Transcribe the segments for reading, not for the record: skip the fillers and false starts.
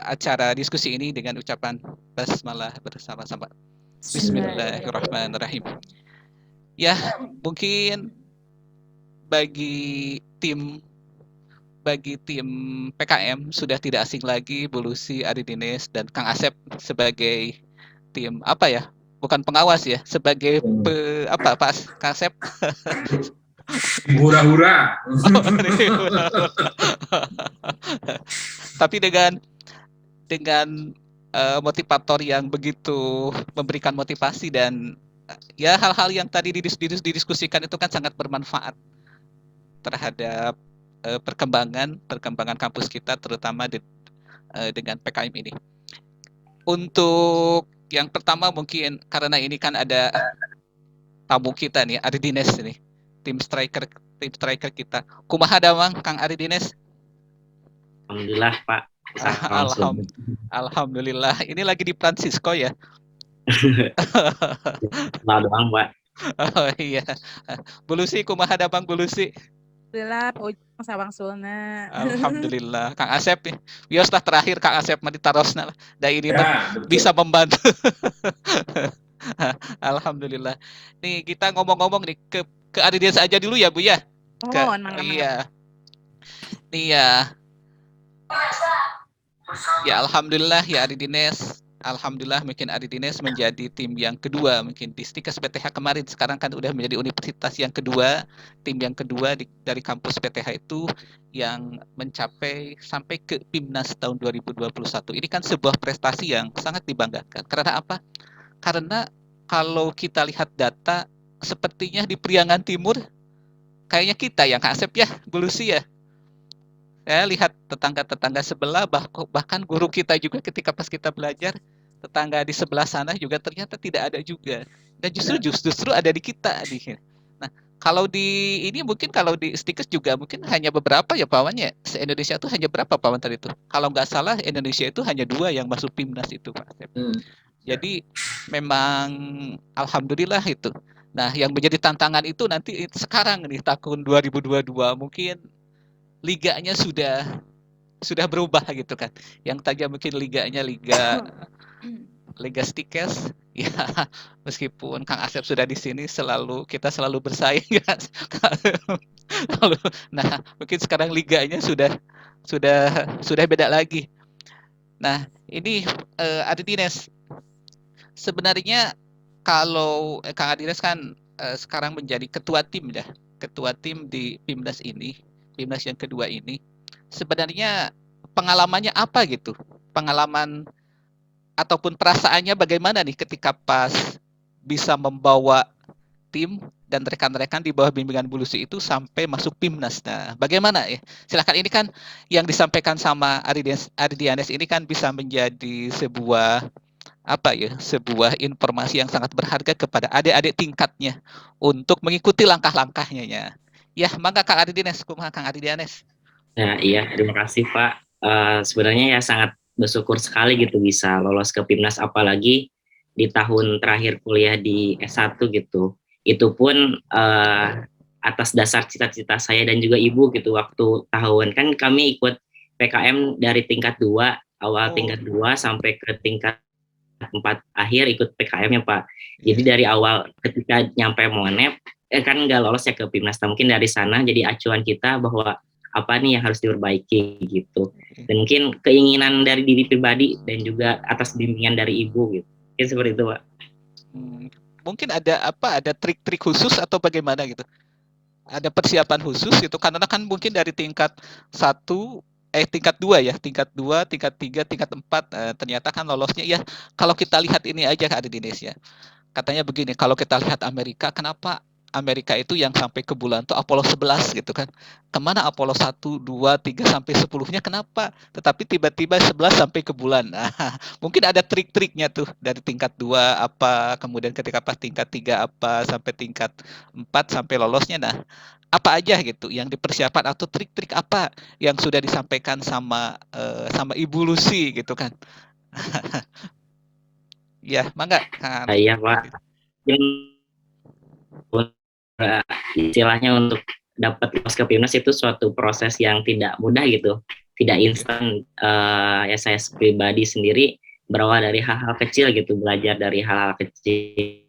acara diskusi ini dengan ucapan basmalah bersama-sama. Bismillahirrahmanirrahim. Bismillahirrahmanirrahim. Ya, mungkin bagi tim PKM sudah tidak asing lagi Bu Lucy, Adi Dines, dan Kang Asep sebagai tim apa ya? Bukan pengawas ya, sebagai apa Pak Kang Asep? Hura-hura. Tapi dengan motivator yang begitu memberikan motivasi dan ya hal-hal yang tadi didiskusikan itu kan sangat bermanfaat terhadap perkembangan kampus kita terutama dengan PKM ini. Untuk yang pertama mungkin karena ini kan ada tamu kita nih, Ari Dines ini, tim striker kita. Kumaha damang Kang Ari Dines? Alhamdulillah Pak. Alhamdulillah. Ini lagi di Francisco ya? Nah doang Pak. Oh iya. Bu Lucy, kumaha damang Bu Lucy? Alhamdulillah, Pak Ujang Sawang Sulna. Alhamdulillah. Kang Asep nih. Bioslah terakhir Kang Asep mah ditarosna lah. Da ini Ya, bisa membantu. Alhamdulillah. Nih kita ngomong-ngomong nih ke Ari Dines aja dulu ya Bu ya. Oh, mangga. Iya. Nih ya. Ya alhamdulillah ya Ari Dines. Alhamdulillah mungkin Ari Dines menjadi tim yang kedua mungkin di Stikes PTH kemarin, sekarang kan udah menjadi universitas yang kedua, tim yang kedua dari kampus PTH itu yang mencapai sampai ke PIMNAS tahun 2021. Ini kan sebuah prestasi yang sangat dibanggakan. Karena apa? Karena kalau kita lihat data sepertinya di Priangan Timur kayaknya kita yang Kak Asep ya, Bu Lucy ya. Saya lihat tetangga-tetangga sebelah, bahkan guru kita juga ketika pas kita belajar, tetangga di sebelah sana juga ternyata tidak ada juga. Dan justru ada di kita. Nah, kalau di ini mungkin kalau di Stikes juga mungkin hanya beberapa ya Pak Wan ya. Se-Indonesia itu hanya berapa Pak Wan tadi itu? Kalau nggak salah Indonesia itu hanya 2 yang masuk PIMNAS itu Pak Asep. Jadi memang alhamdulillah itu. Nah, yang menjadi tantangan itu nanti sekarang nih tahun 2022 mungkin liganya sudah berubah gitu kan. Yang tadinya mungkin liganya Liga Stikes ya, meskipun Kang Asep sudah di sini kita selalu bersaing ya. Nah, mungkin sekarang liganya sudah beda lagi. Nah, ini Adi Dines. Sebenarnya kalau Kang Adi Dines kan sekarang menjadi ketua tim ya. Ketua tim di PIMNAS ini, PIMNAS yang kedua ini. Sebenarnya pengalamannya apa gitu? Pengalaman ataupun perasaannya bagaimana nih ketika pas bisa membawa tim dan rekan-rekan di bawah bimbingan Bu Lucy itu sampai masuk PIMNAS. Nah, bagaimana ya? Silakan, ini kan yang disampaikan sama Aridianes ini kan bisa menjadi sebuah informasi yang sangat berharga kepada adik-adik tingkatnya untuk mengikuti langkah-langkahnya ya. Ya, mangga Kang Aridianes, kumaha Kang Aridianes? Nah, iya, terima kasih Pak. Sebenarnya ya sangat bersyukur sekali gitu bisa lolos ke PIMNAS, apalagi di tahun terakhir kuliah di S1 gitu. Itu pun atas dasar cita-cita saya dan juga Ibu gitu, waktu tahun kan kami ikut PKM dari tingkat 2, awal tingkat 2 sampai ke tingkat 4 akhir ikut PKM ya Pak. Jadi dari awal ketika nyampe Monep kan nggak lolos ya ke PIMNAS. Mungkin dari sana jadi acuan kita bahwa apa nih yang harus diperbaiki gitu. Dan mungkin keinginan dari diri pribadi dan juga atas bimbingan dari ibu gitu. Mungkin seperti itu Pak. Mungkin ada trik-trik khusus atau bagaimana gitu? Ada persiapan khusus gitu karena kan mungkin dari tingkat 2 ya, tingkat 2, tingkat 3, tingkat 4 ternyata kan lolosnya ya. Kalau kita lihat ini aja Kak di Indonesia. Katanya begini, kalau kita lihat Amerika, kenapa Amerika itu yang sampai ke bulan tuh Apollo 11 gitu kan. Kemana Apollo 1, 2, 3 sampai 10-nya kenapa? Tetapi tiba-tiba 11 sampai ke bulan. Nah, mungkin ada trik-triknya tuh dari tingkat 2 apa, kemudian ketika pas tingkat 3 apa, sampai tingkat 4 sampai lolosnya. Nah, apa aja gitu yang dipersiapkan atau trik-trik apa yang sudah disampaikan sama Ibu Lucy gitu kan. Ya, mangga kan. Iya Pak. Istilahnya untuk dapat lolos ke PIMNAS itu suatu proses yang tidak mudah gitu. tidak instan. Ya saya pribadi sendiri berawal dari hal-hal kecil gitu, belajar dari hal-hal kecil,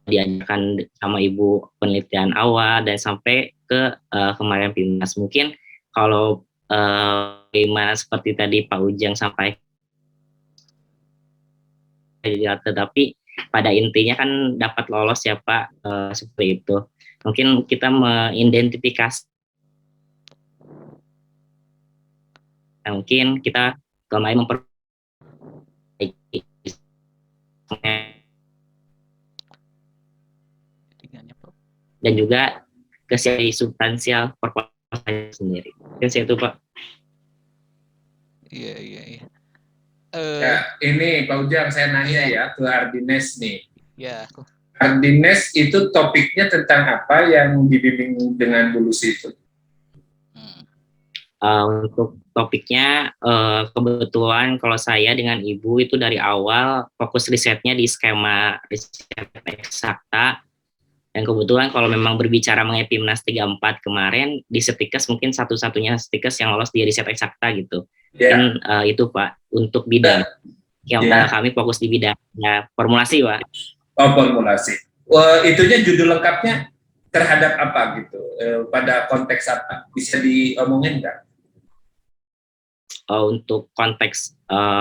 diajarkan sama ibu penelitian awal dan sampai ke kemarin PIMNAS. Mungkin kalau gimana seperti tadi Pak Ujang sampaikan, tetapi pada intinya kan dapat lolos ya Pak, seperti itu. Mungkin kita mengidentifikasi, mungkin kita kembali memperbaiki dan juga kesiapan substansial perpustakaan sendiri. Kan itu Pak. Iya. Ya, ini Pak Ujang saya nanya ya ke Ardines nih. Ya. Ardines itu topiknya tentang apa yang dibimbing dengan Bulus itu? Untuk topiknya kebetulan kalau saya dengan Ibu itu dari awal fokus risetnya di skema riset eksakta, dan kebetulan kalau memang berbicara mengenai PIMNAS 34 kemarin di Stikes mungkin satu-satunya Stikes yang lolos di riset eksakta gitu. Dan itu Pak untuk bidang yang kami fokus di bidangnya formulasi Pak. Oh, formulasi. Itunya judul lengkapnya terhadap apa gitu? Pada konteks apa? Bisa diomongin nggak? Untuk konteks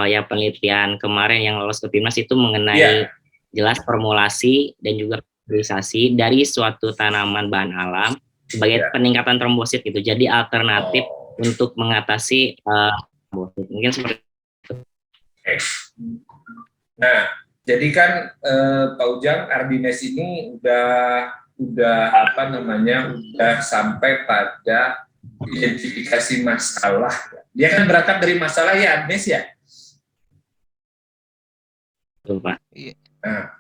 ya penelitian kemarin yang lolos ke PIMNAS itu mengenai jelas formulasi dan juga kategorisasi dari suatu tanaman bahan alam sebagai peningkatan trombosit gitu. Jadi alternatif untuk mengatasi trombosit. Mungkin seperti itu. Nah, jadi kan Pak Ujang, Ardines ini udah apa namanya, udah sampai pada identifikasi masalah. Dia kan berangkat dari masalah ya, Ardines ya? Betul, Pak. Nah,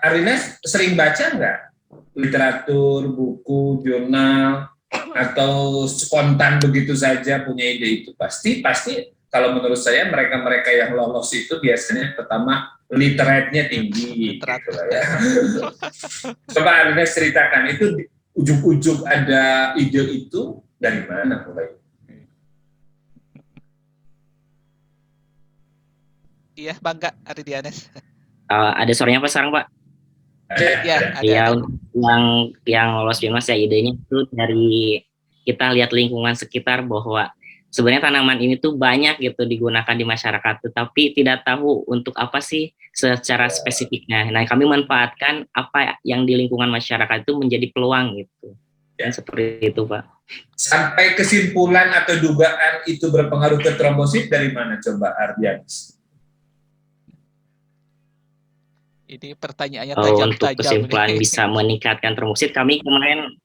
Ardines sering baca nggak literatur, buku, jurnal, atau spontan begitu saja punya ide itu? Pasti kalau menurut saya mereka yang lolos itu biasanya pertama literate-nya tinggi. Gitu ya. Coba Ardines ceritakan, itu ujung-ujung ada ide itu dari mana mulai? Iya, bangga Ardines. Ada suaranya apa sekarang Pak? Ada. Yang lolos PIMNAS ya idenya itu dari kita lihat lingkungan sekitar bahwa sebenarnya tanaman ini tuh banyak gitu digunakan di masyarakat, tetapi tidak tahu untuk apa sih secara spesifiknya. Nah, kami manfaatkan apa yang di lingkungan masyarakat itu menjadi peluang gitu. Dan seperti itu Pak. Sampai kesimpulan atau dugaan itu berpengaruh ke trombosit dari mana coba Ardines? Ini pertanyaannya tajam-tajam. Untuk kesimpulan bisa meningkatkan trombosit, kami kemarin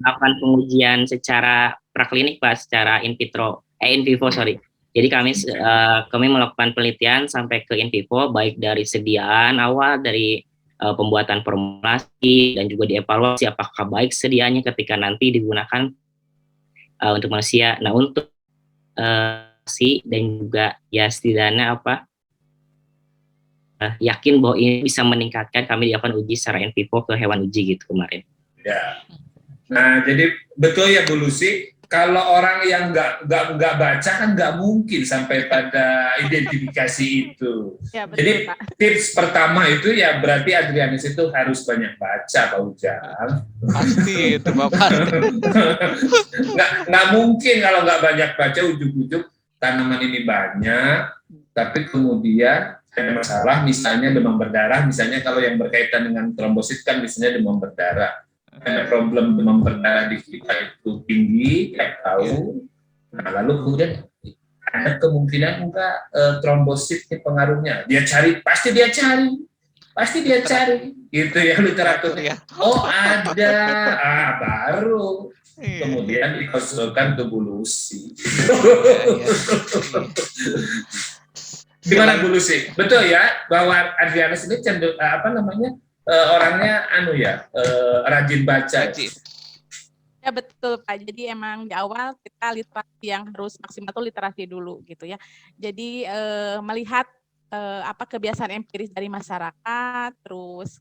melakukan pengujian secara praklinik Pak, secara in vivo. Jadi kami melakukan penelitian sampai ke in vivo, baik dari sediaan awal, dari pembuatan formulasi, dan juga dievaluasi apakah baik sediaannya ketika nanti digunakan untuk manusia. Nah, untuk dan juga ya setidaknya yakin bahwa ini bisa meningkatkan, kami akan uji secara in vivo ke hewan uji gitu kemarin. Ya. Nah, jadi betul ya Bu Lucy, kalau orang yang nggak baca kan nggak mungkin sampai pada identifikasi itu. Ya, betul, jadi Pak. Tips pertama itu ya berarti Adrianus itu harus banyak baca Pak Ujang. Pasti itu Bapak. Nggak mungkin kalau nggak banyak baca ujung-ujung tanaman ini banyak, tapi kemudian ada masalah, misalnya demam berdarah, misalnya kalau yang berkaitan dengan trombosit kan misalnya demam berdarah. Ada problem demam berdarah di kita itu tinggi, tiap tahun. Nah, lalu kemudian ada kemungkinan enggak trombosit ini pengaruhnya. Pasti dia cari. Gitu ya literaturnya. Oh ada, baru. Kemudian dikonsulkan ke Bu Lucy. Gimana Bu Lucy? Betul ya bahwa Adrianus ini cenderung orangnya rajin baca. Ya betul Pak. Jadi emang di awal kita literasi yang harus maksimal itu literasi dulu gitu ya. Jadi melihat kebiasaan empiris dari masyarakat, terus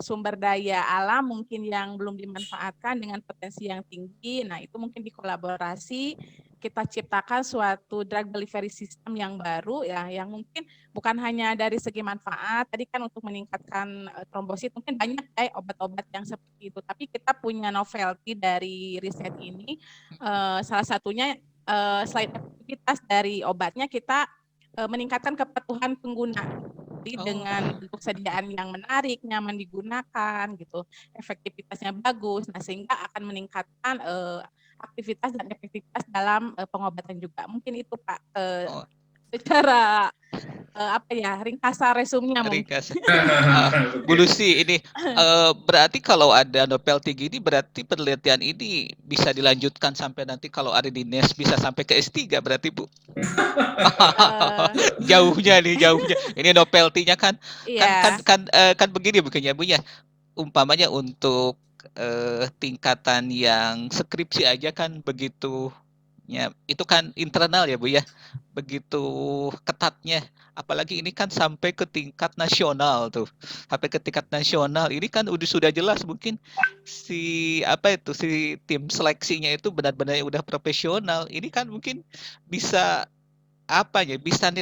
sumber daya alam mungkin yang belum dimanfaatkan dengan potensi yang tinggi. Nah, itu mungkin dikolaborasi kita ciptakan suatu drug delivery system yang baru ya, yang mungkin bukan hanya dari segi manfaat, tadi kan untuk meningkatkan trombosit, mungkin banyak obat-obat yang seperti itu, tapi kita punya novelty dari riset ini, salah satunya selain efektivitas dari obatnya, kita meningkatkan kepatuhan pengguna. Jadi dengan bentuk sediaan yang menarik, nyaman digunakan gitu, efektivitasnya bagus, nah sehingga akan meningkatkan aktivitas dan efektivitas dalam pengobatan juga. Mungkin itu Pak secara ringkasan resumnya mungkin. Bu Lucy, ini berarti kalau ada novelty gini, berarti penelitian ini bisa dilanjutkan sampai nanti kalau ada di NES bisa sampai ke S3 berarti Bu? Jauhnya. Ini novelty-nya kan begini bukannya Bu ya. Umpamanya untuk tingkatan yang skripsi aja kan begitu ya, itu kan internal ya Bu ya, begitu ketatnya, apalagi ini kan sampai ke tingkat nasional tuh, sampai ke tingkat nasional ini kan sudah jelas mungkin si tim seleksinya itu benar-benar udah profesional, ini kan mungkin bisa bisa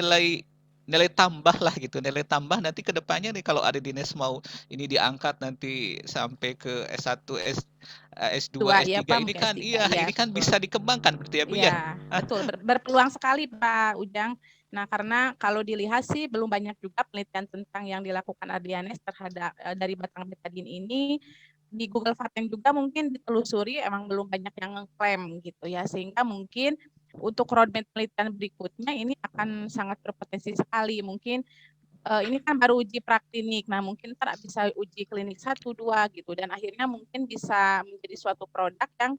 nilai tambah lah gitu, nilai tambah nanti ke depannya nih kalau ada Dines mau ini diangkat nanti sampai ke S1, S2, S3 ya, Pak, ini kan S3, ini kan bisa dikembangkan berarti ya Bu ya. Betul, berpeluang sekali Pak Ujang. Nah, karena kalau dilihat sih belum banyak juga penelitian tentang yang dilakukan Ardianes terhadap dari batang betadine ini. Di Google Patent juga mungkin ditelusuri emang belum banyak yang ngeklaim gitu ya, sehingga mungkin untuk roadmap penelitian berikutnya ini akan sangat berpotensi sekali. Mungkin ini kan baru uji praklinik, nah mungkin ntar bisa uji klinik 1, 2 gitu, dan akhirnya mungkin bisa menjadi suatu produk yang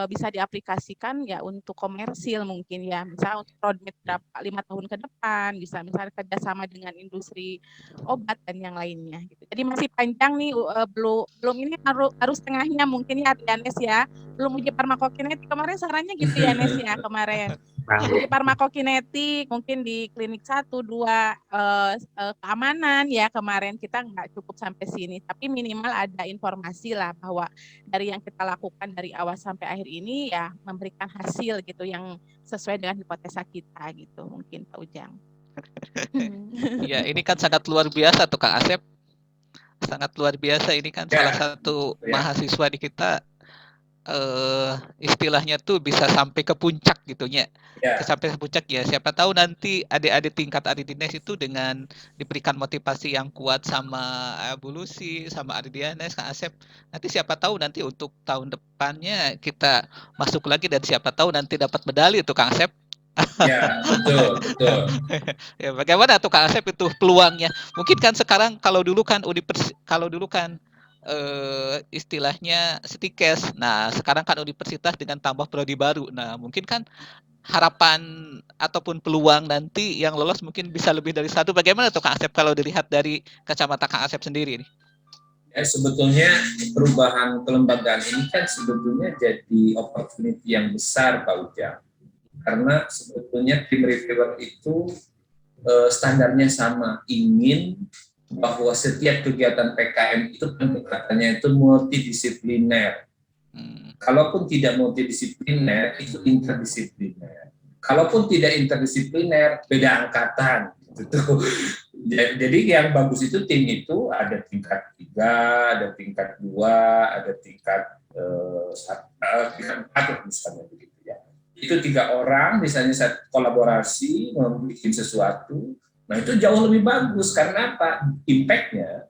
bisa diaplikasikan ya untuk komersil mungkin ya, misalnya untuk roadmap berapa 5 tahun ke depan, bisa misalnya kerjasama dengan industri obat dan yang lainnya gitu. Jadi masih panjang nih, belum ini harus setengahnya mungkin ya Nes ya, belum uji farmakokinetik kemarin sarannya gitu ya Nes ya kemarin. Uji farmakokinetik mungkin di klinik 1, 2 keamanan ya kemarin kita nggak cukup sampai sini, tapi minimal ada informasi lah bahwa dari yang kita lakukan dari awal sampai akhir ini ya memberikan hasil gitu yang sesuai dengan hipotesa kita gitu mungkin Pak Ujang. Ya ini kan sangat luar biasa tuh Kak Asep, sangat luar biasa ini kan salah satu mahasiswa di kita istilahnya tuh bisa sampai ke puncak gitunya, sampai ke puncak ya. Siapa tahu nanti adik-adik tingkat Aridines itu dengan diberikan motivasi yang kuat sama Bu Lucy, sama Aridianes, Kak Asep, nanti siapa tahu nanti untuk tahun depannya kita masuk lagi dan siapa tahu nanti dapat medali tuh Kang Asep. Ya, betul. Ya, bagaimana tuh Kak Asep itu peluangnya? Mungkin kan sekarang kalau dulu kan istilahnya Stikes. Nah, sekarang kan universitas dengan tambah prodi baru. Nah, mungkin kan harapan ataupun peluang nanti yang lolos mungkin bisa lebih dari 1. Bagaimana tuh Kak Asep kalau dilihat dari kacamata Kak Asep sendiri nih? Sebetulnya perubahan kelembagaan ini kan sebetulnya jadi opportunity yang besar Pak Ujang. Karena sebetulnya tim reviewer itu standarnya sama, ingin bahwa setiap kegiatan PKM itu pendekatannya itu multidisipliner. Kalaupun tidak multidisipliner, itu interdisipliner. Kalaupun tidak interdisipliner, beda angkatan. Gitu. Jadi yang bagus itu tim itu ada tingkat 3, ada tingkat 2, ada tingkat 4 misalnya begitu ya. Itu 3 orang misalnya kolaborasi membuat sesuatu. Nah itu jauh lebih bagus karena apa? Impact-nya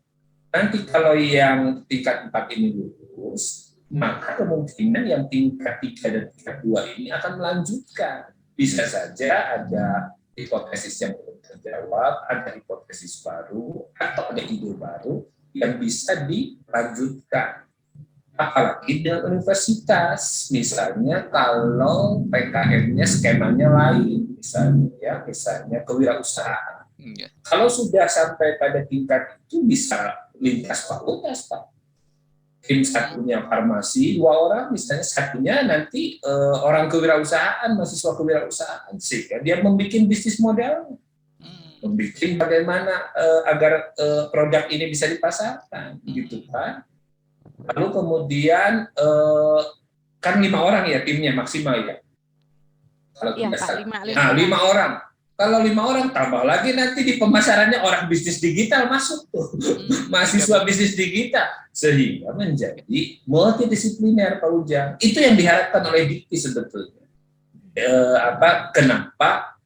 nanti kalau yang tingkat 4 ini lulus, maka kemungkinan yang tingkat 3 dan tingkat 2 ini akan melanjutkan. Bisa saja ada hipotesis yang belum terjawab, ada hipotesis baru, atau ada ide baru yang bisa dilanjutkan. Apalagi dengan universitas, misalnya kalau PKM-nya skemanya lain, misalnya kewirausahaan. Kalau sudah sampai pada tingkat itu bisa lintas fakultas Pak. Tim satunya farmasi, 2 orang, misalnya satunya nanti orang kewirausahaan, mahasiswa kewirausahaan, sehingga dia membuat bisnis model, membuat bagaimana agar produk ini bisa dipasarkan, gitu kan. Lalu kemudian kan 5 orang ya timnya maksimal ya. Kalau Iya tidak Pak, salah. 5 Nah, 5 orang. Kalau 5 orang tambah lagi nanti di pemasarannya orang bisnis digital masuk tuh. Mahasiswa bisnis digital sehingga menjadi multidisipliner Pak Ujang. Itu yang diharapkan oleh Dikti sebetulnya. Kenapa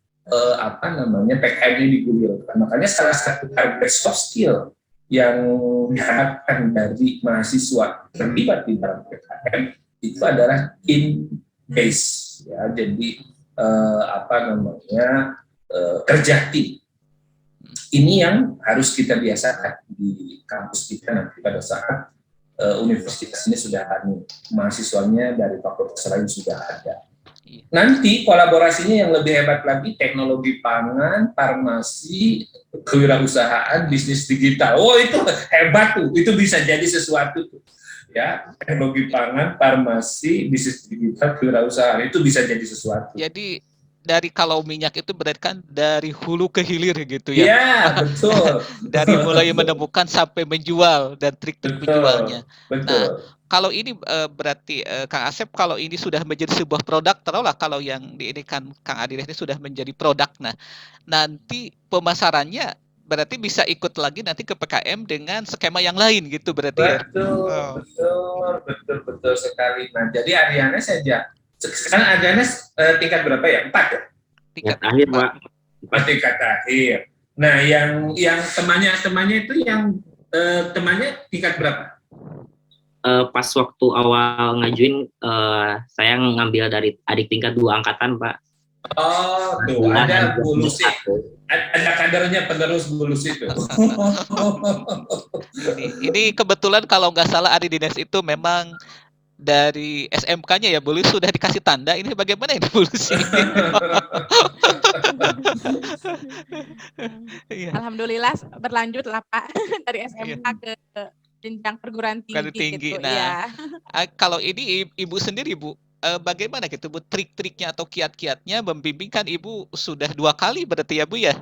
PKM ini digulirkan? Makanya salah satu target soft skill yang diharapkan dari mahasiswa terlibat di dalam PKM itu adalah in base, ya. Jadi kerja tim. Ini yang harus kita biasakan di kampus kita nanti pada saat universitas ini sudah ada, mahasiswanya dari fakultas lain sudah ada. Nanti kolaborasinya yang lebih hebat lagi, teknologi pangan, farmasi, kewirausahaan, bisnis digital. Oh, itu hebat tuh, itu bisa jadi sesuatu tuh. Ya, teknologi pangan, farmasi, bisnis digital, kewirausahaan itu bisa jadi sesuatu. Jadi dari kalau minyak itu berarti kan dari hulu ke hilir gitu ya. Iya, betul. Dari mulai menemukan sampai menjual dan trik-trik menjualnya. Betul. Nah, kalau ini berarti Kang Asep, kalau ini sudah menjadi sebuah produk, taruhlah kalau yang ini kan Kang Adines ini sudah menjadi produk. Nah, nanti pemasarannya berarti bisa ikut lagi nanti ke PKM dengan skema yang lain gitu berarti ya. Betul sekali. Nah, jadi Ariana saja. Sekarang Arianes tingkat berapa ya? 4 ya? Tingkat akhir, Pak. Tingkat akhir. Nah, yang temannya itu yang temannya tingkat berapa? Pas waktu awal ngajuin, saya ngambil dari adik tingkat 2 angkatan, Pak. Oh, tuh ada Bulus. Ada kadernya penerus Bulus itu. Ini kebetulan kalau nggak salah Adines itu memang dari SMK-nya ya, Bulus sudah dikasih tanda. Ini bagaimana ini Bulus ini? Alhamdulillah berlanjut lah Pak dari SMK ke jenjang perguruan tinggi. Gitu. Nah, kalau ini Ibu sendiri, Bu, bagaimana gitu, Bu, trik-triknya atau kiat-kiatnya membimbingkan Ibu sudah 2 kali berarti ya, Bu ya?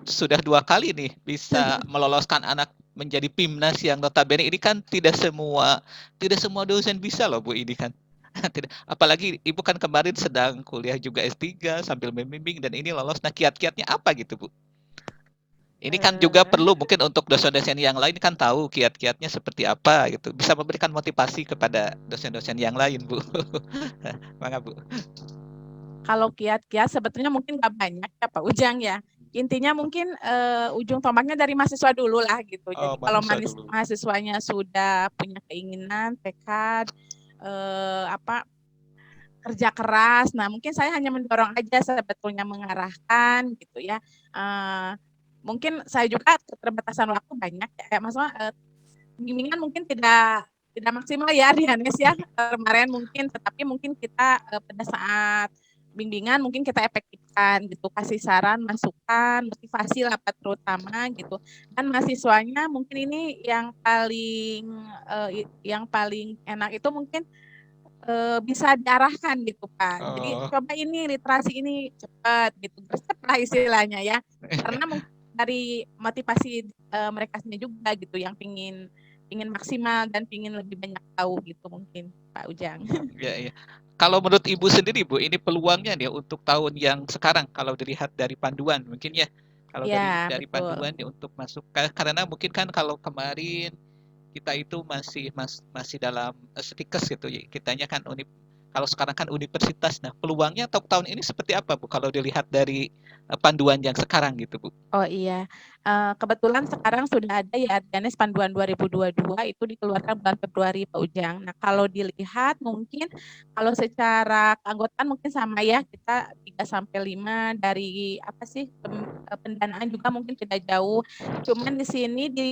Sudah 2 kali nih bisa meloloskan anak menjadi PIMNAS yang notabene ini kan tidak semua dosen bisa loh Bu ini kan. Apalagi Ibu kan kemarin sedang kuliah juga S3 sambil membimbing dan ini lolos. Nah, kiat-kiatnya apa gitu, Bu? Ini kan juga perlu mungkin untuk dosen-dosen yang lain kan tahu kiat-kiatnya seperti apa gitu. Bisa memberikan motivasi kepada dosen-dosen yang lain, Bu. Mangga, Bu. Kalau kiat-kiat sebetulnya mungkin nggak banyak ya Pak Ujang ya. Intinya mungkin ujung tombaknya dari mahasiswa dulu lah gitu. Jadi kalau mahasiswanya sudah punya keinginan, tekad, kerja keras, nah mungkin saya hanya mendorong aja sebetulnya, mengarahkan gitu ya. Mungkin saya juga keterbatasan waktu banyak ya, maksudnya bimbingan mungkin tidak maksimal ya Dianes ya kemarin mungkin, tetapi mungkin kita pada saat bimbingan mungkin kita efektifkan gitu, kasih saran, masukan, motivasi lah terutama gitu. Dan mahasiswanya mungkin ini yang paling enak itu mungkin bisa diarahkan gitu Pak. Jadi coba ini literasi ini cepat gitu, cepat lah istilahnya ya. Karena mungkin dari motivasi mereka sendiri juga gitu yang pingin maksimal dan pingin lebih banyak tahu gitu mungkin Pak Ujang. Iya. Kalau menurut Ibu sendiri, Bu, ini peluangnya nih untuk tahun yang sekarang kalau dilihat dari panduan mungkin ya. Kalau dari panduan nih untuk masuk, karena mungkin kan kalau kemarin kita itu masih dalam stikes gitu ya. Kitanya kan kalau sekarang kan universitas. Nah, peluangnya untuk tahun ini seperti apa, Bu? Kalau dilihat dari panduan yang sekarang gitu, Bu. Oh iya, kebetulan sekarang sudah ada ya Adganes panduan 2022 itu dikeluarkan bulan Februari Pak Ujang. Nah kalau dilihat mungkin kalau secara keanggotaan mungkin sama ya, kita 3-5 dari pendanaan juga mungkin tidak jauh. Cuman di sini di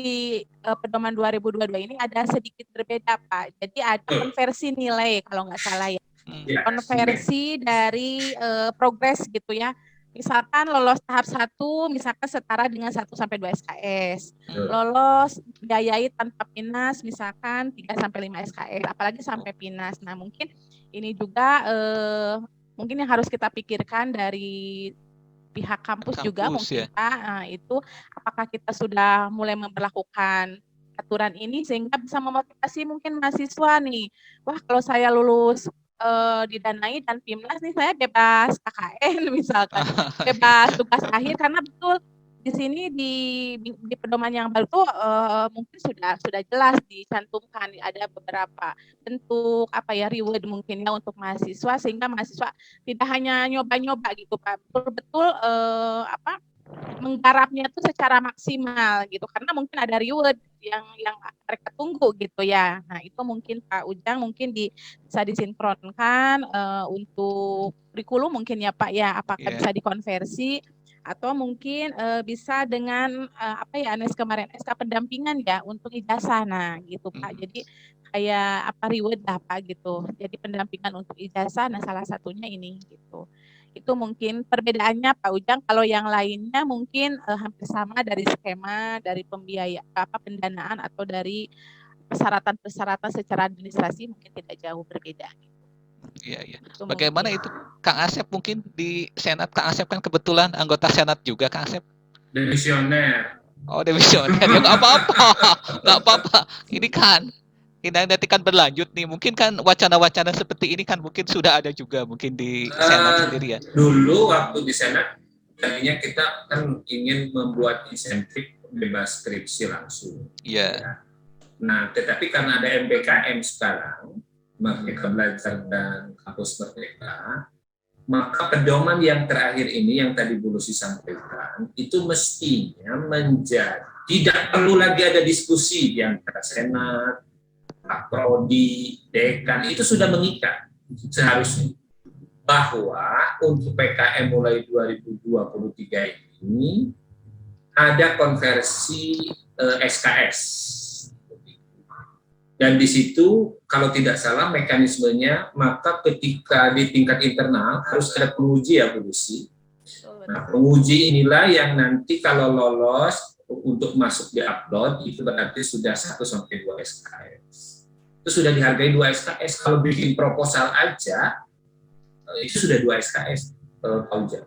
pedoman 2022 ini ada sedikit berbeda Pak. Jadi ada konversi nilai kalau nggak salah ya. Konversi dari progres gitu ya. Misalkan lolos tahap 1, misalkan setara dengan 1-2 SKS. Lolos biayai tanpa PINAS, misalkan 3-5 SKS, apalagi sampai PINAS. Nah, mungkin ini juga mungkin yang harus kita pikirkan dari pihak kampus juga mungkin ya. Pak, itu apakah kita sudah mulai memperlakukan aturan ini sehingga bisa memotivasi mungkin mahasiswa nih. Wah, kalau saya lulus didanai dan PIMNAS nih saya bebas KKN misalkan, bebas tugas akhir karena betul di sini di pedoman yang baru tuh mungkin sudah jelas dicantumkan ada beberapa bentuk reward mungkin ya untuk mahasiswa sehingga mahasiswa tidak hanya nyoba-nyoba gitu Pak, betul-betul menggarapnya tuh secara maksimal gitu karena mungkin ada reward yang mereka tunggu gitu ya. Nah itu mungkin Pak Ujang mungkin bisa disinkronkan untuk kurikulum mungkin ya Pak ya, apakah bisa dikonversi atau mungkin bisa dengan Anes kemarin SK pendampingan ya untuk ijazah. Nah gitu Pak. Jadi kayak reward lah Pak gitu. Jadi pendampingan untuk ijazah, nah salah satunya ini gitu. Itu mungkin perbedaannya Pak Ujang. Kalau yang lainnya mungkin hampir sama dari skema, dari pendanaan atau dari persyaratan secara administrasi mungkin tidak jauh berbeda. Iya. Bagaimana itu Kang Asep mungkin di Senat? Kang Asep kan kebetulan anggota Senat juga Kang Asep. Demisioner. Oh demisioner ya nggak apa-apa. Ini kan nanti kan berlanjut nih. Mungkin kan wacana-wacana seperti ini kan mungkin sudah ada juga mungkin di Senat sendiri ya. Dulu waktu di Senat, tadinya kita kan ingin membuat insentif bebas skripsi langsung. Iya. Ya. Nah, tetapi karena ada MBKM sekarang, Merdeka Belajar dan Kampus Merdeka, maka pedoman yang terakhir ini yang tadi Bu Lucy sampaikan, itu mestinya menjadi, tidak perlu lagi ada diskusi di antara Senat, Prodi, Dekan, itu sudah mengikat seharusnya bahwa untuk PKM mulai 2023 ini ada konversi SKS. Dan di situ kalau tidak salah mekanismenya, maka ketika di tingkat internal harus ada penguji ya Bu Lucy. Nah, penguji inilah yang nanti kalau lolos untuk masuk di upload itu berarti sudah 1 sampai 2 SKS. Itu sudah dihargai 2 SKS. Kalau bikin proposal aja itu sudah 2 SKS Pak Ujang.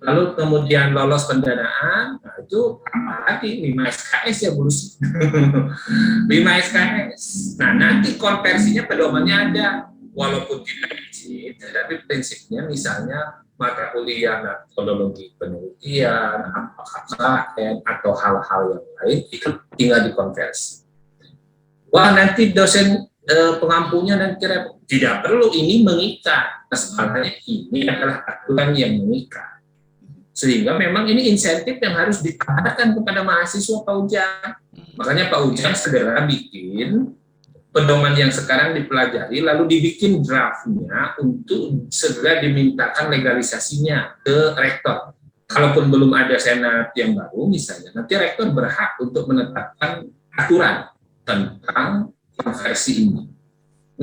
Lalu kemudian lolos pendanaan, nah itu lagi 5 SKS ya Bu Lucy. 5 SKS. Nah nanti konversinya pedomannya ada, walaupun tidak izin, tapi prinsipnya misalnya mata kuliah metodologi penelitian, KKN atau hal-hal yang lain itu tinggal dikonversi. Wah nanti dosen pengampunya dan tidak perlu, ini mengikat. Masalahnya ini adalah aturan yang mengikat. Sehingga memang ini insentif yang harus ditawarkan kepada mahasiswa Pak Ujang. Makanya Pak Ujang segera bikin pedoman yang sekarang dipelajari, lalu dibikin draftnya untuk segera dimintakan legalisasinya ke rektor. Kalaupun belum ada senat yang baru misalnya, nanti rektor berhak untuk menetapkan aturan tentang konversi ini.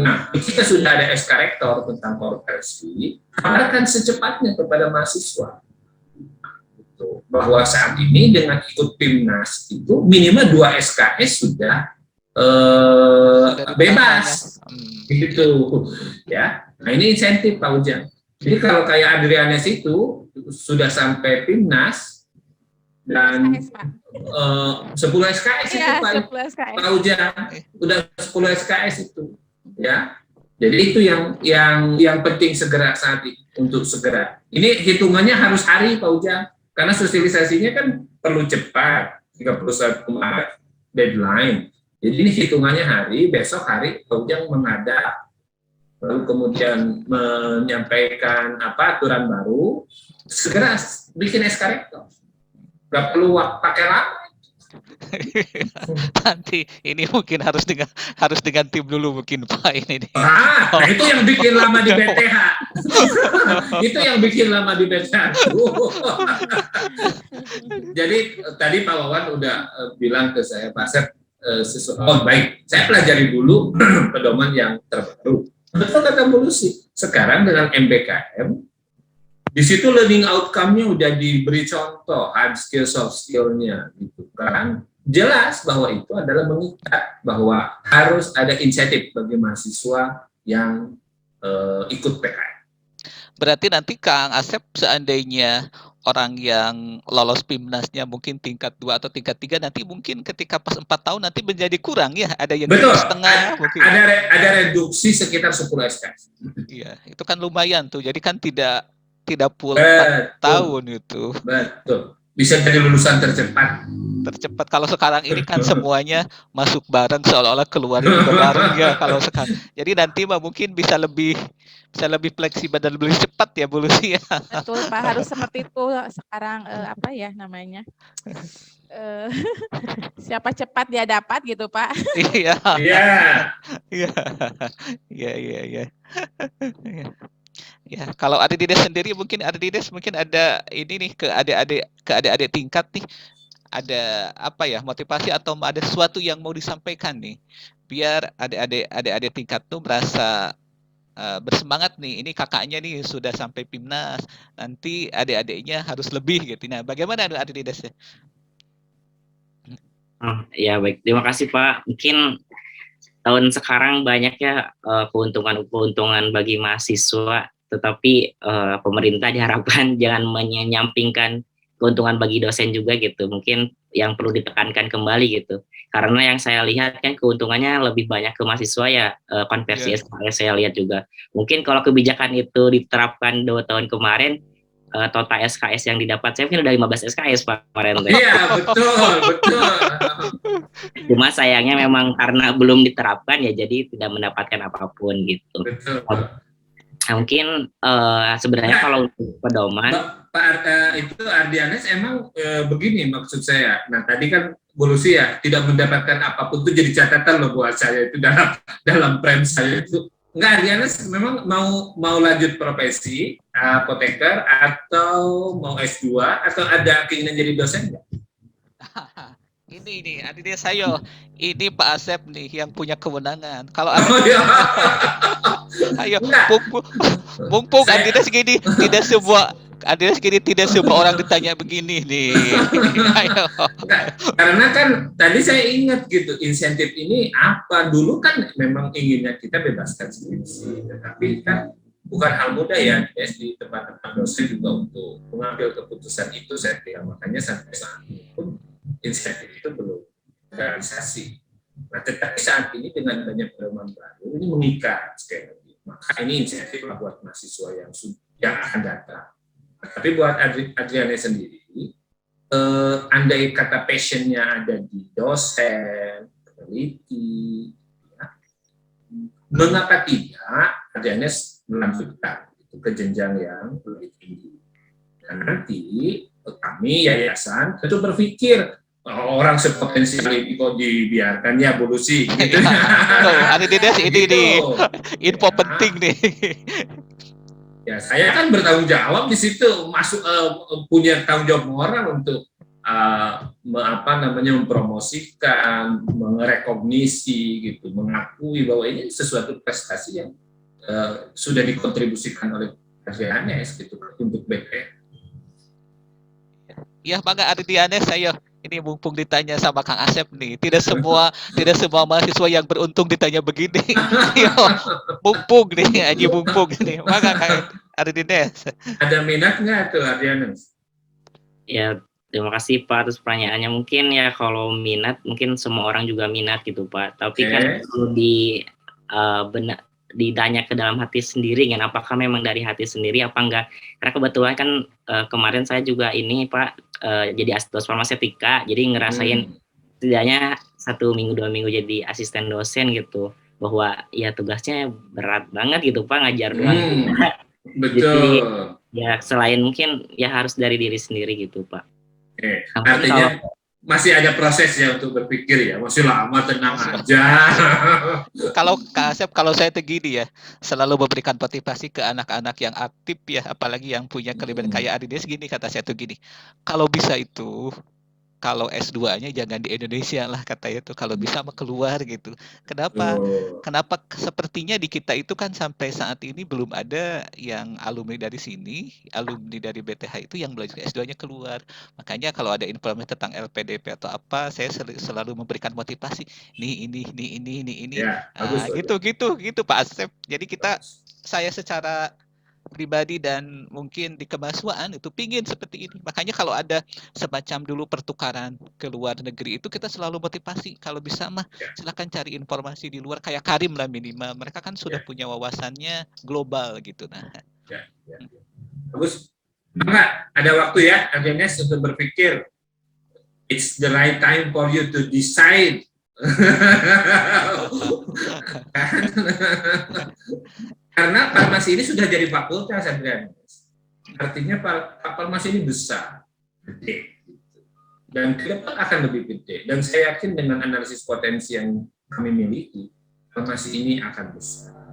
Nah, ketika sudah ada SK rektor tentang konversi, tawarkan secepatnya kepada mahasiswa. Bahwa saat ini dengan ikut PIMNAS itu minimal 2 SKS sudah bebas, gitu ya. Nah ini insentif Pak Ujang. Jadi kalau kayak Adrianes itu sudah sampai PIMNAS dan 10 SKS itu Pak Ujang, udah 10 SKS itu, ya. Jadi itu yang penting segera saat ini, untuk segera. Ini hitungannya harus hari Pak Ujang. Karena sosialisasinya kan perlu cepat, 31 Maret deadline. Jadi ini hitungannya hari, besok hari Pak Ujang menghadap, lalu kemudian menyampaikan aturan baru, segera bikin SK rektor. Nggak perlu pakai lama. Nanti ini mungkin harus dengan tim dulu mungkin Pak ini. Nah itu yang bikin lama di BTH. Itu yang bikin lama di BTH. Jadi tadi Pak Wawan udah bilang ke saya, Pak Sep, oh baik, saya pelajari dulu pedoman yang terbaru. Betul kata Bu Lucy. Sekarang dengan MBKM, di situ learning outcome-nya udah diberi contoh, hard skill, soft skill-nya, gitu kan. Jelas bahwa itu adalah mengikat, bahwa harus ada insentif bagi mahasiswa yang ikut PKM. Berarti nanti Kang Asep seandainya orang yang lolos PIMNAS-nya mungkin tingkat 2 atau tingkat 3 nanti mungkin ketika pas 4 tahun nanti menjadi kurang ya, ada yang Betul, 3,5 mungkin. ada reduksi sekitar 10 SKS. Iya, itu kan lumayan tuh. Jadi kan tidak full 4 Betul, tahun itu. betul. Bisa jadi lulusan tercepat. Tercepat. Kalau sekarang ini kan semuanya masuk bareng seolah-olah keluarnya juga bareng ya kalau sekarang. Jadi nanti mah mungkin bisa lebih fleksibel dan lebih cepat ya Bu Lucy ya. Betul Pak, harus seperti itu sekarang apa ya namanya? Siapa cepat dia dapat gitu Pak. Iya. Iya. Iya. Iya, iya, iya. Ya, kalau Adidas sendiri mungkin ada ini nih ke adik-adik tingkat nih, ada apa ya, motivasi atau ada sesuatu yang mau disampaikan nih biar adik-adik tingkat tuh merasa bersemangat nih, ini kakaknya nih sudah sampai PIMNAS, nanti adik-adiknya harus lebih gitu. Nah, bagaimana Adidas ya? Oh, ya baik, terima kasih Pak. Mungkin tahun sekarang banyak ya keuntungan bagi mahasiswa, tetapi pemerintah diharapkan jangan menyampingkan keuntungan bagi dosen juga gitu. Mungkin yang perlu ditekankan kembali gitu. Karena yang saya lihat kan keuntungannya lebih banyak ke mahasiswa ya, konversi SKS saya lihat juga. Mungkin kalau kebijakan itu diterapkan 2 tahun kemarin, total SKS yang didapat saya mungkin udah 15 SKS Pak kemarin. Iya, betul. Cuma sayangnya memang karena belum diterapkan ya jadi tidak mendapatkan apapun gitu. Betul. Nah, mungkin sebenarnya kalau pedoman Pak itu Ardianes emang begini maksud saya. Nah tadi kan Bu Lucy ya tidak mendapatkan apapun itu jadi catatan loh buat saya itu dalam frame saya itu. Enggak, Ardianes memang mau lanjut profesi apoteker atau mau S2 atau ada keinginan jadi dosen enggak? Ini Adidas saya, ini Pak Asep nih yang punya kewenangan. Kalau ayo mumpung Adidas gini, tidak semua orang ditanya begini nih. Ayo. Karena kan tadi saya ingat gitu, insentif ini apa? Dulu kan memang inginnya kita bebaskan skripsi, tetapi kan bukan hal mudah ya, di tempat-tempat dosen juga untuk mengambil keputusan itu saya kira. Makanya sampai saat ini pun insentif itu belum realisasi. Nah, tetapi saat ini dengan banyak pedoman baru ini mengikat sekali lagi. Maka ini insentif buat mahasiswa yang akan datang. Tapi buat Adriana sendiri, andai kata passionnya ada di dosen, peneliti, ya, mengapa tidak Adriana melanjutkan itu ke jenjang yang lebih tinggi. Dan nanti kami yayasan tentu berpikir orang sepotensial itu kok dibiarkan ya Bu Lucy. Gitu. Adidas ini gitu. Info penting nih. Ya saya kan bertanggung jawab di situ, punya tanggung jawab moral untuk mempromosikan, merekognisi gitu, mengakui bahwa ini sesuatu prestasi yang sudah dikontribusikan oleh Adrianes gitu untuk BP. Ya, Bang Adianes saya ini mumpung ditanya sama Kang Asep nih, tidak semua mahasiswa yang beruntung ditanya begini. mumpung nih, maka Kang Adianes. Ada minat nggak tuh Adianes? Ya, terima kasih Pak atas pertanyaannya. Mungkin ya kalau minat, mungkin semua orang juga minat gitu Pak. Tapi kan perlu ditanya ke dalam hati sendiri kan, apakah memang dari hati sendiri apa enggak. Karena kebetulan kan kemarin saya juga ini Pak jadi asisten farmasetika, jadi ngerasain setidaknya 1 minggu 2 minggu jadi asisten dosen gitu, bahwa ya tugasnya berat banget gitu Pak, ngajar doang. Betul. Jadi ya selain mungkin ya harus dari diri sendiri gitu Pak. Artinya masih ada proses ya untuk berpikir ya, masih lama, tenang aja. Kalau Kak Asep, kalau saya gini ya, selalu memberikan motivasi ke anak-anak yang aktif ya, apalagi yang punya kelebihan kayak Adidas gini, kata saya tuh gini, kalau bisa itu, kalau S2-nya jangan di Indonesia lah katanya tuh, kalau bisa mah keluar gitu. Kenapa? Kenapa sepertinya di kita itu kan sampai saat ini belum ada yang alumni dari sini, alumni dari BTH itu yang belajar S2-nya keluar. Makanya kalau ada informasi tentang LPDP atau apa, saya selalu memberikan motivasi. Ini. Ya, gitu Pak Asep. Jadi saya secara pribadi dan mungkin di kemahasiswaan itu pingin seperti ini. Makanya kalau ada semacam dulu pertukaran ke luar negeri itu kita selalu motivasi. Kalau bisa mah silakan cari informasi di luar kayak Karim lah minimal. Mereka kan sudah punya wawasannya global gitu. Nah, bagus. Enggak, ada waktu ya, akhirnya sudah berpikir it's the right time for you to decide. Karena farmasi ini sudah jadi fakultas, Adrian. Artinya farmasi ini besar, gede, dan ke depan akan lebih gede. Dan saya yakin dengan analisis potensi yang kami miliki, farmasi ini akan besar.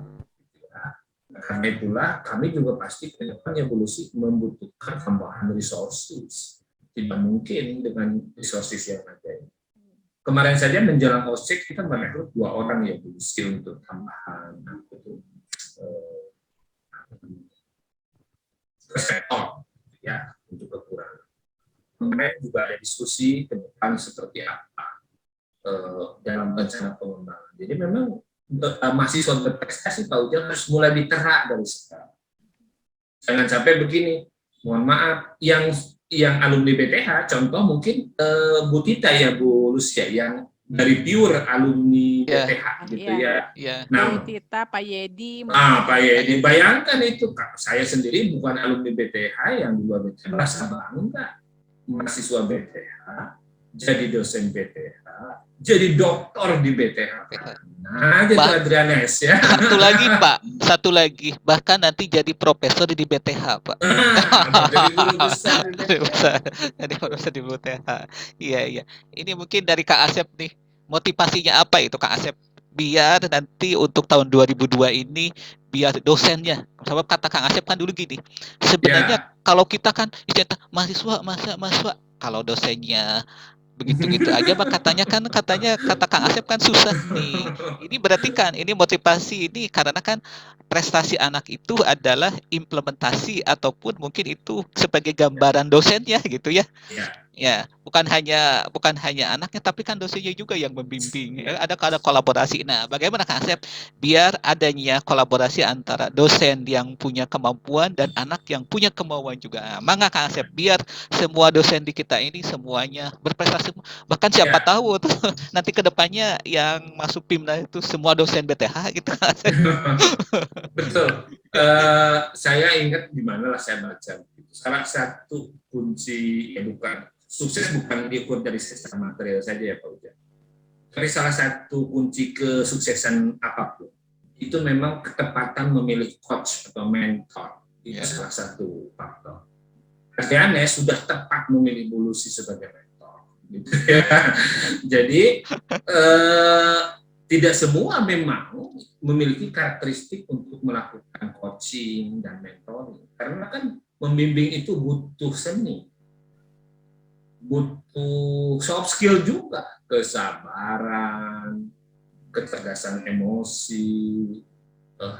Karena itulah kami juga pasti ke depan evolusi membutuhkan tambahan resources. Tidak mungkin dengan resources yang ada. Kemarin saja menjelang OSCE kita merekrut 2 orang ya evolusi untuk tambahan sektor ya untuk kekurangan. Kemudian juga ada diskusi ke depan seperti apa dalam rencana pengembangan. Jadi memang mahasiswa berprestasi Pak Ujang harus mulai diterak dari sekarang. Jangan sampai begini, mohon maaf, yang alumni BTH, contoh mungkin Bu Tita ya Bu Lucia, yang dari pure alumni BTH gitu ya. Nah, Bu Tita, Pak Yedi. Pak Yedi, bayangkan itu, saya sendiri bukan alumni BTH, yang di luar BTH, merasa bangga. Mahasiswa BTH, jadi dosen BTH, jadi doktor di BTH. Nah, gitu Adrianes ya. Satu lagi, bahkan nanti jadi profesor di BTH, Pak. Jadi guru besar di BTH. Iya. Ini mungkin dari Kak Asep nih, motivasinya apa itu Kak Asep? Biar nanti untuk tahun 2002 ini, biar dosennya, sebab kata Kang Asep kan dulu gini, sebenarnya kalau kita kan mahasiswa, kalau dosennya begitu-gitu aja mah katanya kata Kang Asep kan susah nih. Ini berarti kan ini motivasi ini karena kan prestasi anak itu adalah implementasi ataupun mungkin itu sebagai gambaran dosennya gitu ya. Ya, bukan hanya anaknya tapi kan dosennya juga yang membimbing. Ada kolaborasi. Nah, bagaimana Kang Asep biar adanya kolaborasi antara dosen yang punya kemampuan dan anak yang punya kemauan juga. Mangga Kang Asep biar semua dosen di kita ini semuanya berprestasi. Bahkan siapa tahu tuh nanti kedepannya yang masuk PIMNA itu semua dosen BTH gitu Kang Asep. Betul. Saya ingat di mana lah saya baca. Salah satu kunci sukses bukan diukur dari secara material saja ya Pak Ujang. Tapi salah satu kunci kesuksesan apapun itu memang ketepatan memilih coach atau mentor. Itu salah satu faktor. Adrianes sudah tepat memilih Bu Lucy sebagai mentor. Gitu ya. Jadi tidak semua memang memiliki karakteristik untuk melakukan coaching dan mentoring. Karena kan membimbing itu butuh seni. Butuh soft skill juga, kesabaran, kecerdasan emosi,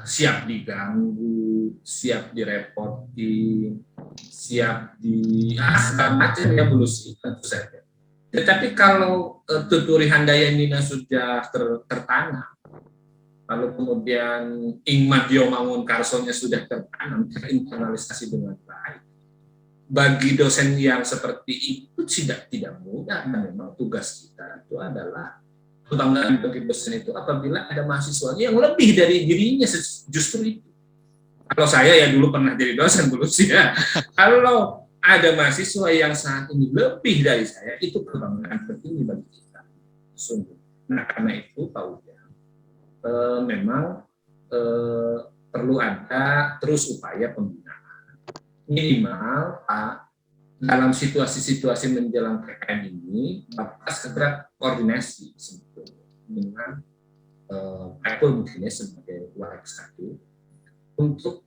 siap diganggu, siap direpotin, siap segala macam ya evolusi tentu saja. Tetapi kalau tuturi handaya nina sudah tertanam, lalu kemudian ingmadyo mangun karsonya sudah tertanam, terinternalisasi dengan baik. Bagi dosen yang seperti itu tidak mudah, dan memang tugas kita itu adalah kebanggaan bagi dosen itu apabila ada mahasiswanya yang lebih dari dirinya justru itu. Kalau saya ya dulu pernah jadi dosen dulu sih ya. Kalau ada mahasiswa yang saat ini lebih dari saya, itu kebanggaan tertinggi bagi kita. Sungguh. Nah karena itu Pak Ujang, memang perlu ada terus upaya pembinaan. Minimal Pak, dalam situasi-situasi menjelang PKM ini, Bapak segera koordinasi sebetulnya dengan Apple mungkin sebagai WAEC 1 untuk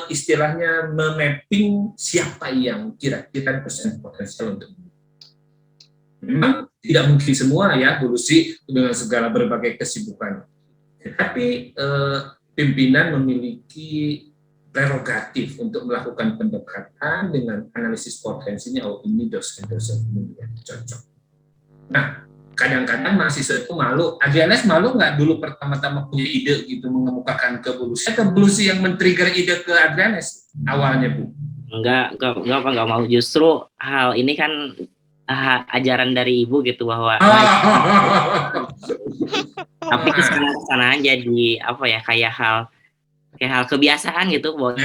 istilahnya memapping siapa yang kira-kira potensial untuk ini. Memang tidak mungkin semua ya, Bu Lucy dengan segala berbagai kesibukan. Tetapi pimpinan memiliki prerogatif untuk melakukan pendekatan dengan analisis potensinya. Oh ini dosen-dosen ini yang cocok. Nah kadang-kadang mahasiswa itu malu. Adrianes malu nggak dulu pertama-tama punya ide gitu mengemukakan ke Bu Lucy, atau Bu Lucy yang men-trigger ide ke Adrianes awalnya, Bu? Enggak Pak, enggak mau. Justru hal ini kan ajaran dari ibu gitu, bahwa tapi itu sana aja di apa ya, kayak hal kebiasaan gitu, bahwa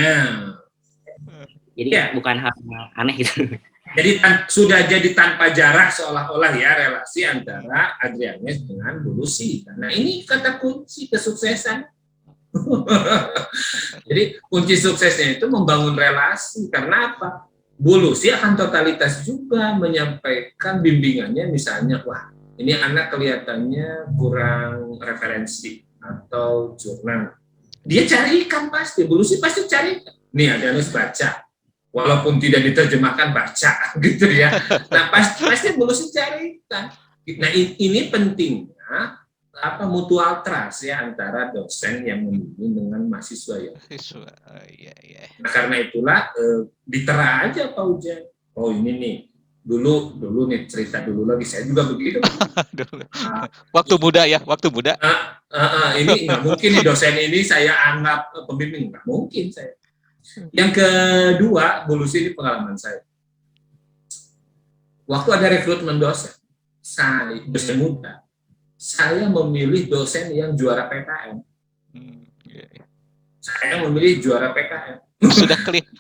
jadi bukan hal yang aneh gitu. Jadi sudah jadi tanpa jarak seolah-olah ya relasi antara Adrianes dengan Bu Lucy. Karena ini kata kunci kesuksesan. Jadi kunci suksesnya itu membangun relasi. Karena apa? Bu Lucy akan totalitas juga menyampaikan bimbingannya, misalnya, wah ini anak kelihatannya kurang referensi atau jurnal. Dia carikan pasti, Bu Lucy pasti carikan. Nih Adrianes baca. Walaupun tidak diterjemahkan, baca gitu ya. Nah pasti Bu Lucy carikan. Nah ini pentingnya mutual trust ya antara dosen yang membimbing dengan mahasiswa ya. Nah karena itulah ditera aja Pak Ujang. Oh ini nih dulu nih cerita dulu lagi, saya juga begitu. Waktu muda. Ini nggak mungkin nih dosen ini saya anggap pembimbing, nggak mungkin saya. Yang kedua, Bu Lucy, ini pengalaman saya. Waktu ada rekrutmen dosen muda, saya memilih dosen yang juara PKN. Saya memilih juara PKN.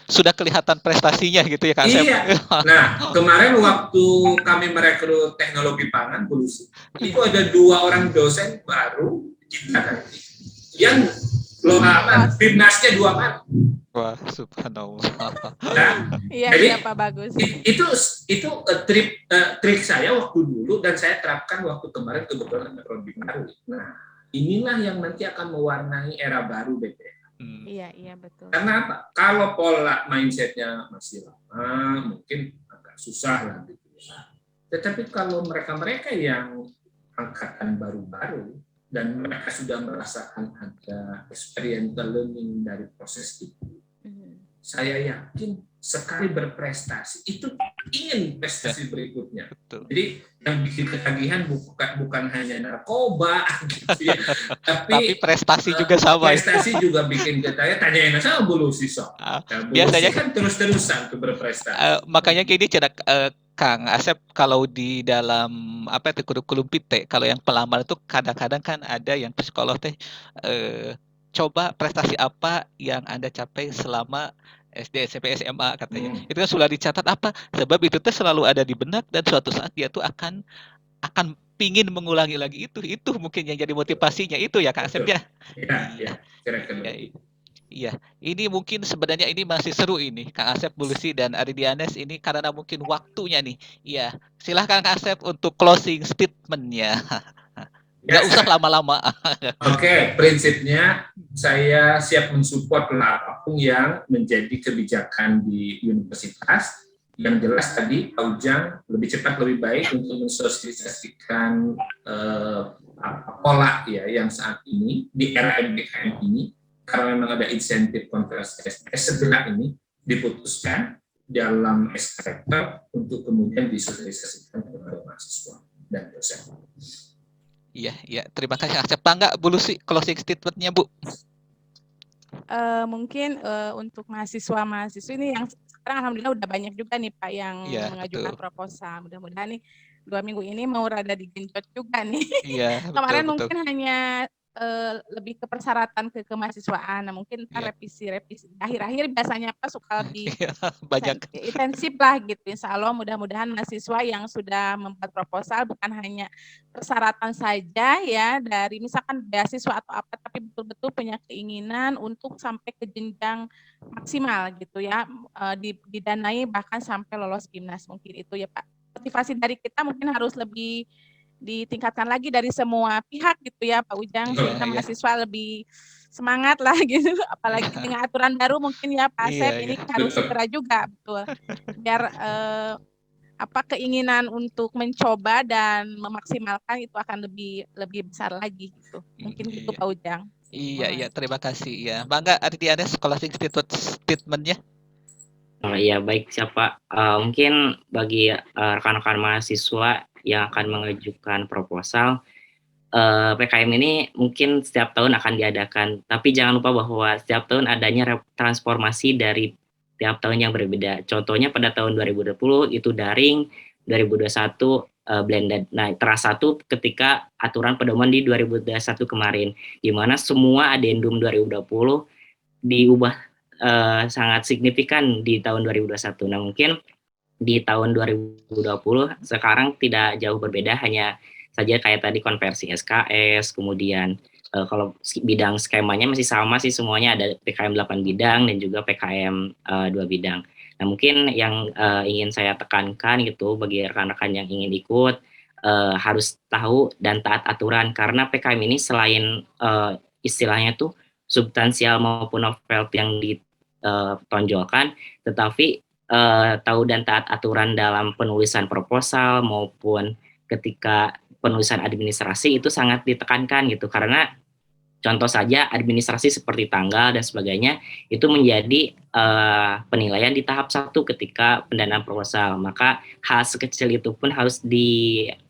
Sudah kelihatan prestasinya gitu ya Kak Asep. Iya. Nah, kemarin waktu kami merekrut teknologi pangan, Bu Lucy, itu ada 2 orang dosen baru kita yang timnasnya 2 kali. Wah, subhanallah. Nah, Iya Pak, bagus. Itu trik saya waktu dulu, dan saya terapkan waktu kemarin kebetulan ada prodi baru. Nah, inilah yang nanti akan mewarnai era baru BPH. Iya betul. Karena apa? Kalau pola mindsetnya masih lama, mungkin agak susah lah gitu ya. Tetapi kalau mereka yang angkatan baru-baru, dan mereka sudah merasakan ada experiential learning dari proses itu, saya yakin sekali berprestasi itu ingin prestasi berikutnya. Betul. Jadi yang bikin ketagihan bukan hanya narkoba gitu ya, tapi prestasi juga sama. Prestasi juga bikin ketagihan. Tanyain sama Bu Lucy so. Biasanya kan terus-terusan tuh berprestasi. Makanya gini cedak Kang Asep, kalau di dalam kurikulum PIT, kalau yang pelamar itu kadang-kadang kan ada yang psikolog coba prestasi apa yang Anda capai selama SD, SMP, SMA katanya. Itu kan sudah dicatat apa? Sebab itu tuh selalu ada di benak, dan suatu saat dia tuh akan pingin mengulangi lagi itu. Itu mungkin yang jadi motivasinya itu ya Kak Asep ya. Iya, kira-kira. Iya, ini mungkin sebenarnya ini masih seru ini, Kang Asep, Bu Lucy, dan Adrianes ini karena mungkin waktunya nih. Iya, silahkan Kang Asep untuk closing statement-nya. Nggak usah lama-lama. Oke, prinsipnya saya siap mensupport apapun yang menjadi kebijakan di universitas. Yang jelas tadi, Pak Ujang, lebih cepat lebih baik untuk mensosialisasikan pola ya yang saat ini di era MBKM ini. Karena memang ada insentif konversi segera ini diputuskan dalam SK untuk kemudian disosialisasikan kepada mahasiswa dan dosen. Iya, terima kasih. Accepta nggak Bu Lucy closing statement-nya, Bu? Mungkin untuk mahasiswa-mahasiswa ini yang sekarang alhamdulillah udah banyak juga nih Pak yang mengajukan proposal. Mudah-mudahan nih 2 minggu ini mau rada digenjot juga nih. Iya, Kemarin mungkin hanya lebih ke persyaratan kemahasiswaan. Nah, mungkin revisi akhir-akhir biasanya Pak suka lebih banyak intensif lah gitu. Insya Allah mudah-mudahan mahasiswa yang sudah membuat proposal bukan hanya persyaratan saja ya dari misalkan beasiswa atau apa, tapi betul-betul punya keinginan untuk sampai ke jenjang maksimal gitu ya, didanai bahkan sampai lolos Gimnas. Mungkin itu ya Pak. Motivasi dari kita mungkin harus lebih ditingkatkan lagi dari semua pihak gitu ya Pak Ujang, sehingga mahasiswa lebih semangat lah gitu, apalagi dengan aturan baru mungkin ya Pak Asep, ini harus segera juga betul, biar keinginan untuk mencoba dan memaksimalkan itu akan lebih besar lagi gitu, mungkin gitu Pak Ujang. Iya, terima kasih ya. Bangga Adrianes closing statement-nya. Iya baik siapa. Mungkin bagi rekan-rekan mahasiswa yang akan mengajukan proposal, PKM ini mungkin setiap tahun akan diadakan, tapi jangan lupa bahwa setiap tahun adanya transformasi dari tiap tahun yang berbeda. Contohnya pada tahun 2020 itu daring, 2021 blended. Nah, terasa tuh ketika aturan pedoman di 2021 kemarin, di mana semua adendum 2020 diubah sangat signifikan di tahun 2021. Nah, mungkin di tahun 2020 sekarang tidak jauh berbeda, hanya saja kayak tadi konversi SKS, kemudian kalau bidang skemanya masih sama sih, semuanya ada PKM 8 bidang dan juga PKM 2 bidang. Nah, mungkin yang ingin saya tekankan gitu bagi rekan-rekan yang ingin ikut, harus tahu dan taat aturan, karena PKM ini selain istilahnya tuh substansial maupun novel yang ditonjolkan, tetapi tahu dan taat aturan dalam penulisan proposal maupun ketika penulisan administrasi itu sangat ditekankan gitu, karena contoh saja administrasi seperti tanggal dan sebagainya itu menjadi penilaian di tahap 1 ketika pendanaan proposal, maka hal sekecil itu pun harus dicermati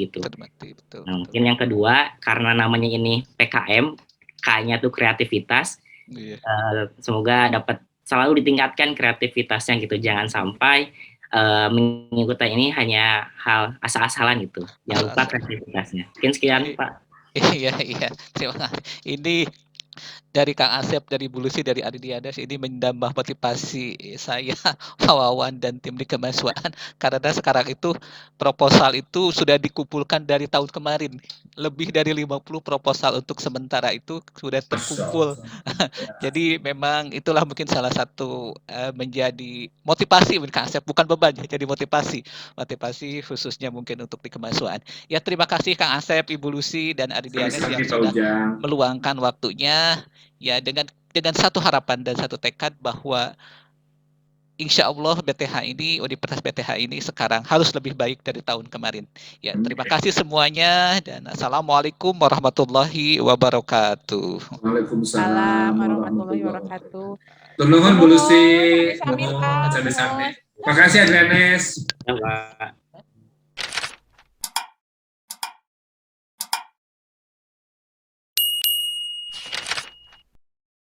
gitu. Cermati, betul, Nah, betul. mungkin yang kedua, karena namanya ini PKM, K-nya tuh kreativitas, Iya. semoga dapat selalu ditingkatkan kreativitasnya gitu, jangan sampai mengikuti ini hanya hal asal-asalan gitu, jangan lupa Asal-asalan. kreativitasnya. Mungkin sekian Pak. Iya, iya. Terima kasih. Ini dari Kang Asep, dari Bu Lucy, dari Adidiadas, ini menambah motivasi saya, Pak Wawan, dan tim di kemahasiswaan, karena sekarang itu proposal itu sudah dikumpulkan dari tahun kemarin. Lebih dari 50 proposal untuk sementara itu sudah Masya terkumpul. Allah. Jadi memang itulah mungkin salah satu menjadi motivasi mungkin Kang Asep, bukan beban ya, jadi motivasi. Motivasi khususnya mungkin untuk di kemahasiswaan. Ya, terima kasih Kang Asep, Ibu Lucy, dan Adidianes yang Sami-sami Pak sudah Ujang. meluangkan waktunya, ya dengan satu harapan dan satu tekad bahwa insya Allah BTH ini, Universitas BTH ini sekarang harus lebih baik dari tahun kemarin. Ya, terima kasih semuanya, dan Assalamualaikum warahmatullahi wabarakatuh. Waalaikumsalam Assalamualaikum warahmatullahi warahmatullahi wabarakatuh. wabarakatuh. Turun nuhun Bu Lucy, Sami-sami nuhun Pak. sami-sami. Makasih Adrianes. Ya, Pak.